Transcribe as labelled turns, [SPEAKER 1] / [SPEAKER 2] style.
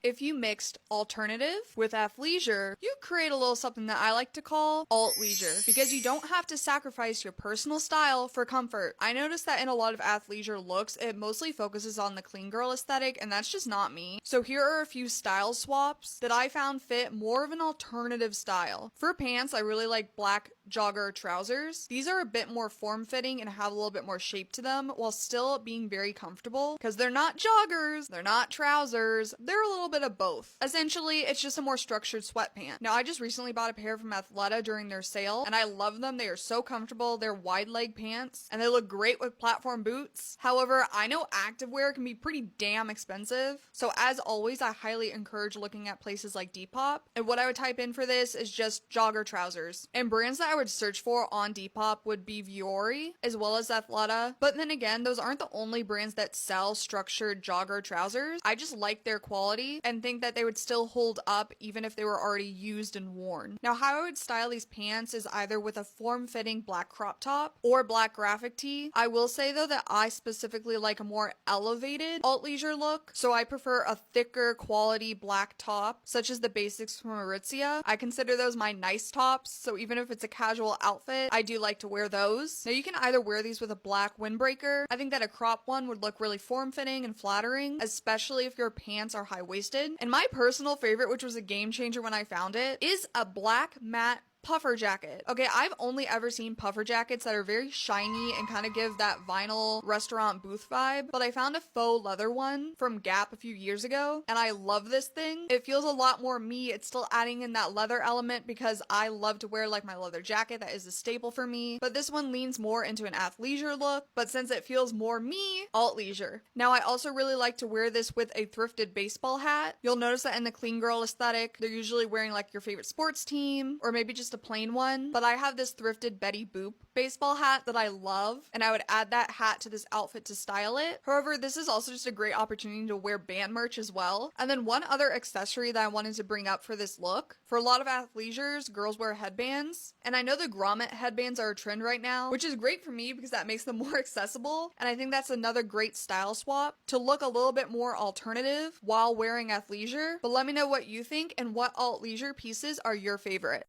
[SPEAKER 1] If you mixed alternative with athleisure, you create a little something that I like to call alt leisure, because you don't have to sacrifice your personal style for comfort. I noticed that in a lot of athleisure looks, it mostly focuses on the clean girl aesthetic, and that's just not me. So here are a few style swaps that I found fit more of an alternative style. For pants, I really like black jogger trousers. These are a bit more form-fitting and have a little bit more shape to them while still being very comfortable, because they're not joggers, they're not trousers, they're a little bit of both. Essentially, it's just a more structured sweatpant. Now, I just recently bought a pair from Athleta during their sale, and I love them. They are so comfortable. They're wide leg pants, and they look great with platform boots. However, I know activewear can be pretty damn expensive, so as always, I highly encourage looking at places like Depop, and what I would type in for this is just jogger trousers. And brands that I would search for on Depop would be Vuori, as well as Athleta, but then again, those aren't the only brands that sell structured jogger trousers. I just like their quality and think that they would still hold up even if they were already used and worn. Now, how I would style these pants is either with a form-fitting black crop top or black graphic tee. I will say though that I specifically like a more elevated alt leisure look, so I prefer a thicker quality black top, such as the basics from Aritzia. I consider those my nice tops, so even if it's a casual outfit, I do like to wear those. Now, you can either wear these with a black windbreaker. I think that a crop one would look really form-fitting and flattering, especially if your pants are high-waisted. And my personal favorite, which was a game changer when I found it, is a black matte puffer jacket. Okay, I've only ever seen puffer jackets that are very shiny and kind of give that vinyl restaurant booth vibe, but I found a faux leather one from Gap a few years ago, and I love this thing. It feels a lot more me. It's still adding in that leather element because I love to wear like my leather jacket. That is a staple for me, but this one leans more into an athleisure look, but since it feels more me, alt leisure. Now, I also really like to wear this with a thrifted baseball hat. You'll notice that in the clean girl aesthetic, they're usually wearing like your favorite sports team or maybe just a plain one, but I have this thrifted Betty Boop baseball hat that I love, and I would add that hat to this outfit to style it. However, this is also just a great opportunity to wear band merch as well. And then one other accessory that I wanted to bring up for this look, for a lot of athleisures, girls wear headbands, and I know the grommet headbands are a trend right now, which is great for me because that makes them more accessible, and I think that's another great style swap to look a little bit more alternative while wearing athleisure. But let me know what you think and what alt leisure pieces are your favorite.